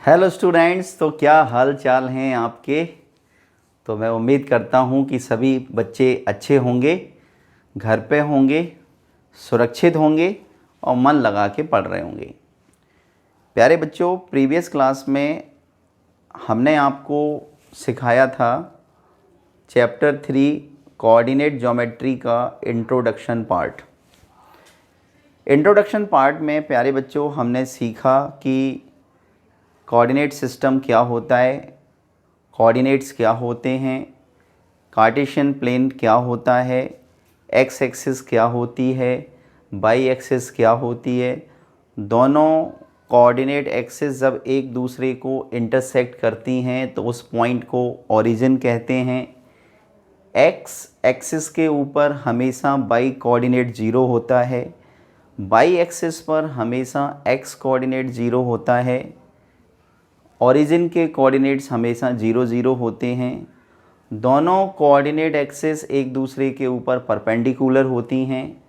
Hello students, तो क्या हाल चाल हैं आपके। तो मैं उम्मीद करता हूं कि सभी बच्चे अच्छे होंगे, घर पे होंगे, सुरक्षित होंगे और मन लगा के पढ़ रहे होंगे। प्यारे बच्चों, प्रीवियस क्लास में हमने आपको सिखाया था चैप्टर 3 कोऑर्डिनेट ज्योमेट्री का इंट्रोडक्शन पार्ट। इंट्रोडक्शन पार्ट में प्यारे बच्चों हमने सीखा कि कोऑर्डिनेट सिस्टम क्या होता है, कोऑर्डिनेट्स क्या होते हैं, कार्टेशियन प्लेन क्या होता है, एक्स एक्सिस क्या होती है, वाई एक्सिस क्या होती है। दोनों कोऑर्डिनेट एक्सिस जब एक दूसरे को इंटरसेक्ट करती हैं तो उस पॉइंट को ओरिजिन कहते हैं। एक्स एक्सिस के ऊपर हमेशा वाई कोऑर्डिनेट ज़ीरो होता है, वाई एक्सिस पर हमेशा एक्स कोऑर्डिनेट ज़ीरो होता है। ओरिजिन के कोऑर्डिनेट्स हमेशा 0 0 होते हैं। दोनों कोऑर्डिनेट एक्सिस एक दूसरे के ऊपर परपेंडिकुलर होती हैं।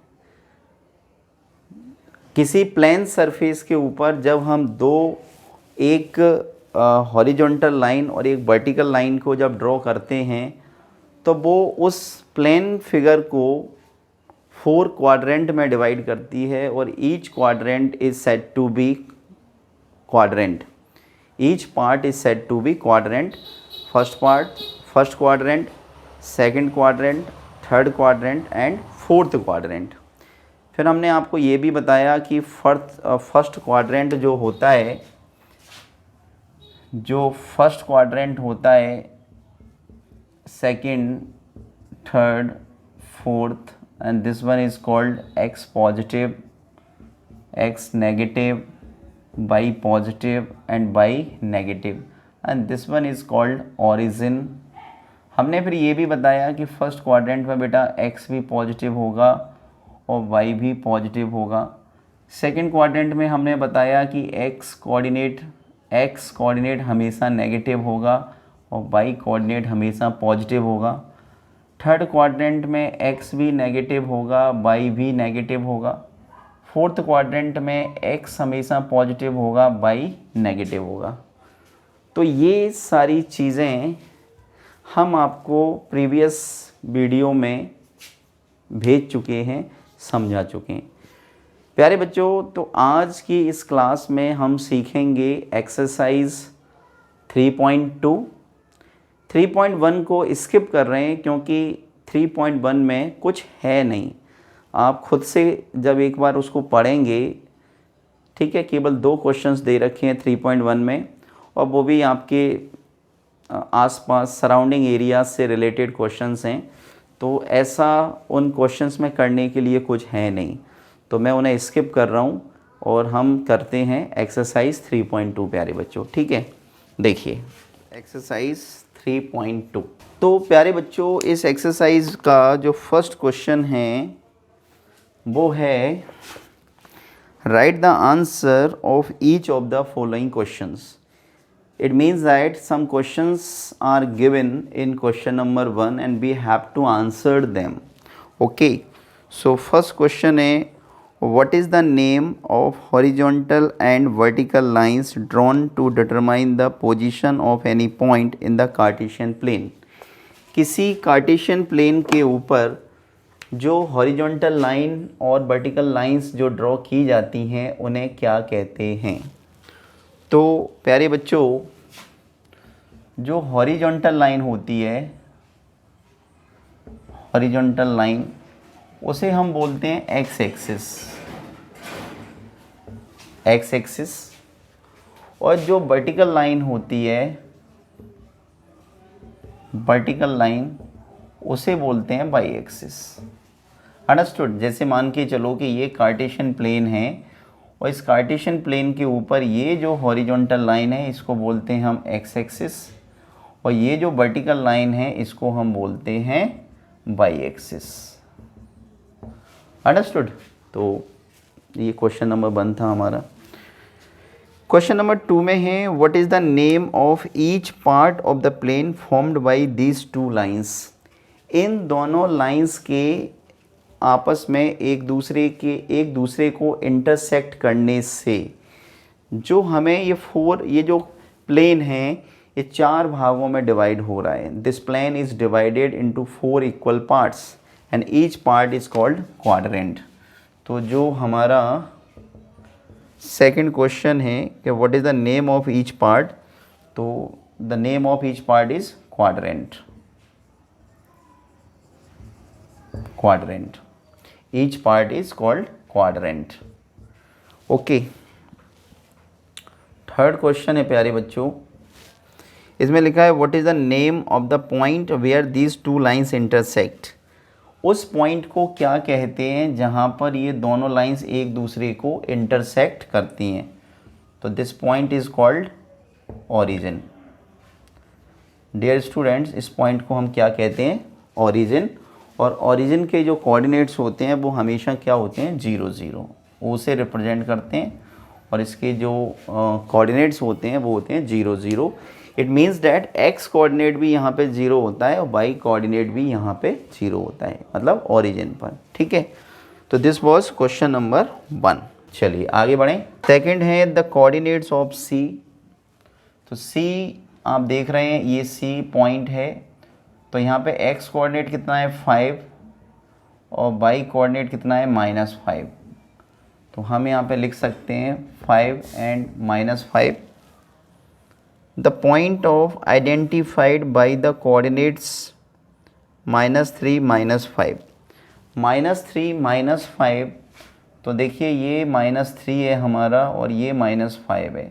किसी प्लेन सरफेस के ऊपर जब हम एक हॉरिजॉन्टल लाइन और एक वर्टिकल लाइन को जब ड्रॉ करते हैं तो वो उस प्लेन फिगर को 4 क्वाड्रेंट में डिवाइड करती है और each quadrant is said to be quadrant. Each part is said to be quadrant. First quadrant, second quadrant, third quadrant and fourth quadrant. फिर हमने आपको ये भी बताया कि फर्स्ट क्वाड्रेंट जो होता है, second, third, fourth and this one is called x positive, x negative, y positive and y negative and this one is called origin। हमने फिर ये भी बताया कि फर्स्ट क्वाड्रेंट में बेटा x भी पॉजिटिव होगा और y भी पॉजिटिव होगा। सेकंड क्वाड्रेंट में हमने बताया कि x कोऑर्डिनेट हमेशा नेगेटिव होगा और y कोऑर्डिनेट हमेशा पॉजिटिव होगा। थर्ड क्वाड्रेंट में x भी नेगेटिव होगा, y भी नेगेटिव होगा। फोर्थ क्वाड्रेंट में x हमेशा पॉजिटिव होगा, y नेगेटिव होगा। तो ये सारी चीज़ें हम आपको प्रीवियस वीडियो में भेज चुके हैं, समझा चुके हैं। प्यारे बच्चों, तो आज की इस क्लास में हम सीखेंगे एक्सरसाइज 3.2। 3.1 को स्किप कर रहे हैं क्योंकि 3.1 में कुछ है नहीं। आप खुद से जब एक बार उसको पढ़ेंगे, ठीक है, केवल 2 क्वेश्चंस दे रखे हैं 3.1 में और वो भी आपके आसपास सराउंडिंग एरिया से रिलेटेड क्वेश्चंस हैं। तो ऐसा उन क्वेश्चंस में करने के लिए कुछ है नहीं, तो मैं उन्हें स्किप कर रहा हूँ और हम करते हैं एक्सरसाइज 3.2 प्यारे बच्चों। ठीक है, देखिए एक्सरसाइज 3.2। तो प्यारे बच्चों, इस एक्सरसाइज का जो फर्स्ट क्वेश्चन है वो है right the answer of each of the following questions. It means that some questions are given in question number 1 and we have to answer them. Okay, so first question है what is the name of horizontal and vertical lines drawn to determine the position of any point in the Cartesian plane. किसी Cartesian plane के ऊपर जो horizontal line और vertical lines जो draw की जाती हैं उन्हें क्या कहते हैं। तो प्यारे बच्चों, जो हॉरिजॉन्टल लाइन होती है, हॉरिजॉन्टल लाइन, उसे हम बोलते हैं एक्स एक्सिस। और जो वर्टिकल लाइन होती है, वर्टिकल लाइन, उसे बोलते हैं वाई एक्सिस। अंडरस्टूड। जैसे मान के चलो कि ये कार्टेशियन प्लेन है और इस कार्टेशियन प्लेन के ऊपर ये जो हॉरिजॉन्टल लाइन है इसको बोलते हैं हम एक्स एक्सिस और ये जो वर्टिकल लाइन है इसको हम बोलते हैं वाई एक्सिस। अंडरस्टूड। तो ये क्वेश्चन नंबर 1 था हमारा। क्वेश्चन नंबर 2 में है what is the name of each part of the plane formed by these 2 lines. इन दोनों लाइंस के आपस में एक दूसरे को इंटरसेक्ट करने से जो हमें ये जो प्लेन है ये 4 भागों में डिवाइड हो रहा है. This plane is divided into 4 equal parts and each part is called quadrant. तो जो हमारा सेकंड क्वेश्चन है कि what is the name of each part, तो the name of each part is quadrant. Quadrant, each part is called quadrant. Okay, third question है प्यारे बच्चों, इसमें लिखा है what is the name of the point where these two lines intersect. उस point को क्या कहते हैं जहाँ पर ये दोनों लाइंस एक दूसरे को इंटरसेक्ट करती हैं. तो this point is called origin. Dear students, इस पॉइंट को हम क्या कहते हैं, ओरिजिन. और ओरिजिन के जो कोऑर्डिनेट्स होते हैं वो हमेशा क्या होते हैं, 0 0, ओ से रिप्रेजेंट करते हैं. और इसके जो कोऑर्डिनेट्स होते हैं वो होते हैं 0 0. It means that x coordinate भी यहाँ पे 0 होता है और वाई कोऑर्डिनेट भी यहाँ पे 0 होता है, मतलब ओरिजिन पर. ठीक है, तो दिस वाज क्वेश्चन नंबर 1. चलिए आगे बढ़ें. सेकंड है द कोऑर्डिनेट्स ऑफ सी. तो सी आप देख रहे हैं ये सी पॉइंट है. तो यहाँ पे एक्स कोऑर्डिनेट कितना है 5 और वाई कोऑर्डिनेट कितना है -5. तो हम यहाँ पे लिख सकते हैं 5 and -5. The point of identified by the coordinates -3 -5. -3 -5, तो देखिए ये -3 है हमारा और ये -5 है.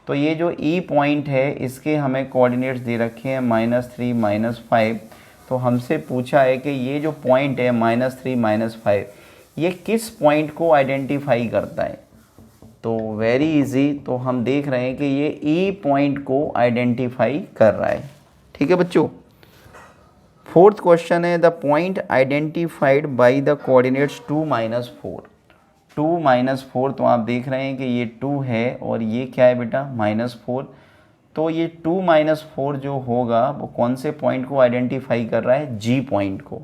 तो ये जो ई पॉइंट है इसके हमें कोऑर्डिनेट्स दे रखे हैं -3 -5. तो हमसे पूछा है कि ये जो पॉइंट है -3 -5 ये किस पॉइंट को आइडेंटिफाई करता है. तो वेरी इजी, तो हम देख रहे हैं कि ये ई पॉइंट को आइडेंटिफाई कर रहा है. ठीक है बच्चों. फोर्थ क्वेश्चन है the point identified by the coordinates 2 -4. 2 -4, तो आप देख रहे हैं कि ये 2 है और ये क्या है बेटा -4. तो ये 2 -4 जो होगा वो कौन से पॉइंट को आइडेंटिफाई कर रहा है, जी पॉइंट को.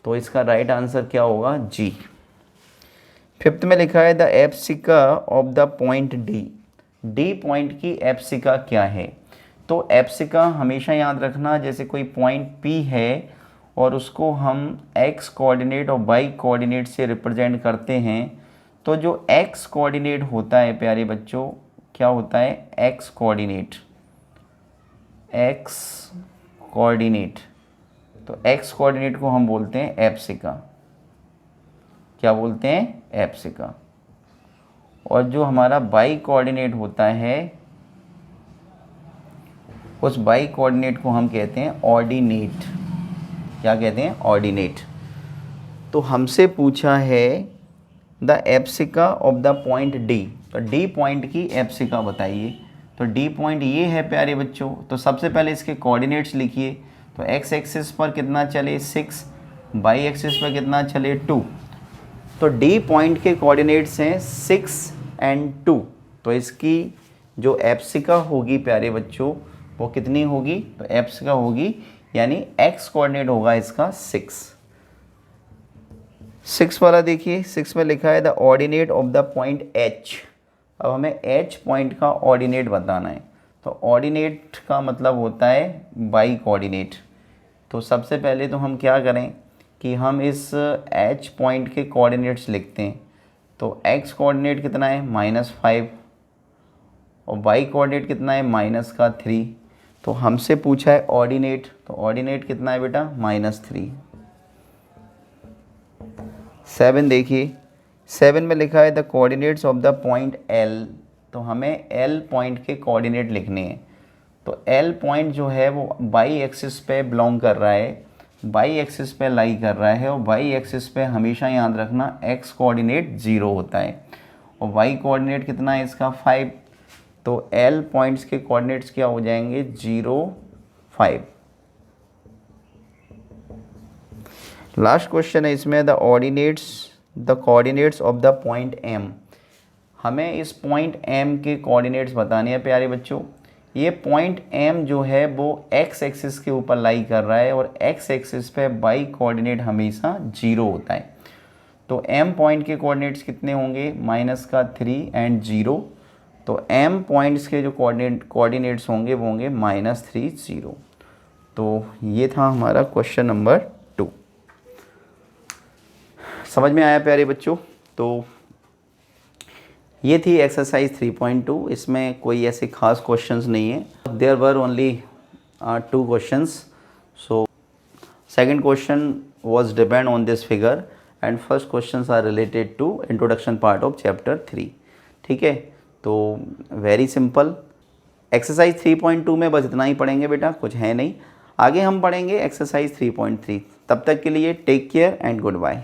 तो इसका राइट आंसर क्या होगा, जी. फिफ्थ में लिखा है the abscissa of the point D. D point की एप्सिका क्या है. तो एप्सिका हमेशा याद रखना, जैसे कोई पॉइंट पी है और उसको हम एक्स कोऑर्डिनेट और वाई कोऑर्डिनेट से रिप्रेजेंट करते हैं. तो जो एक्स कोऑर्डिनेट होता है प्यारे बच्चों, क्या होता है, एक्स कोऑर्डिनेट. एक्स कोऑर्डिनेट, तो एक्स कोऑर्डिनेट को हम बोलते हैं एप्सिका. क्या बोलते हैं, एप्सिका. और जो हमारा वाई कोऑर्डिनेट होता है उस वाई कोऑर्डिनेट को हम कहते हैं ऑर्डिनेट. क्या कहते हैं, ऑर्डिनेट. तो हमसे पूछा है the abscissa of the point D. तो डी पॉइंट की एप्सिका बताइए. तो डी पॉइंट ये है प्यारे बच्चों. तो सबसे पहले इसके कोऑर्डिनेट्स लिखिए. तो एक्स एक्सिस पर कितना चले 6, वाई एक्सिस पर कितना चले 2. तो डी पॉइंट के कोऑर्डिनेट्स हैं 6 एंड 2. तो इसकी जो एप्सिका होगी प्यारे बच्चों वो कितनी होगी, तो एप्सिका होगी यानी एक्स कोऑर्डिनेट होगा इसका 6. 6 वाला देखिए, 6 में लिखा है the ordinate of the point H. अब हमें एच पॉइंट का ऑर्डिनेट बताना है. तो ऑर्डिनेट का मतलब होता है वाई कोऑर्डिनेट. तो सबसे पहले तो हम क्या करें कि हम इस एच पॉइंट के कोऑर्डिनेट्स लिखते हैं. तो एक्स कोऑर्डिनेट कितना है -5 और वाई कोऑर्डिनेट कितना है -3. तो हमसे पूछा है ऑर्डिनेट. तो ऑर्डिनेट कितना है बेटा -3. 7 देखिए, 7 में लिखा है the coordinates of the point L. तो हमें एल पॉइंट के कोऑर्डिनेट लिखने हैं. तो एल पॉइंट जो है वो वाई एक्सिस पे बिलोंग कर रहा है, वाई एक्सिस पे लाई कर रहा है. और वाई एक्सिस पे हमेशा याद रखना एक्स कोऑर्डिनेट 0 होता है और वाई कोऑर्डिनेट कितना है इसका 5. तो एल पॉइंट्स के कोऑर्डिनेट्स क्या हो जाएंगे 0 5. लास्ट क्वेश्चन है इसमें the coordinates of the point M. हमें इस पॉइंट एम के कोऑर्डिनेट्स बताने हैं प्यारे बच्चों. ये पॉइंट एम जो है वो एक्स एक्सिस के ऊपर लाई कर रहा है और एक्स एक्सिस पे वाई कोऑर्डिनेट हमेशा 0 होता है. तो एम पॉइंट के कोऑर्डिनेट्स कितने होंगे -3 एंड 0. तो m पॉइंट्स के जो कोऑर्डिनेट्स होंगे वो होंगे -3 0। तो ये था हमारा क्वेश्चन नंबर 2। समझ में आया प्यारे बच्चों? तो ये थी एक्सरसाइज 3.2। इसमें कोई ऐसे खास क्वेश्चंस नहीं है। There were only 2 questions. So second question was depend on this figure and first questions are related to introduction part of chapter 3। ठीक है, तो वेरी सिंपल। एक्सरसाइज 3.2 में बस इतना ही पढ़ेंगे बेटा, कुछ है नहीं। आगे हम पढ़ेंगे एक्सरसाइज 3.3। तब तक के लिए take care and good bye.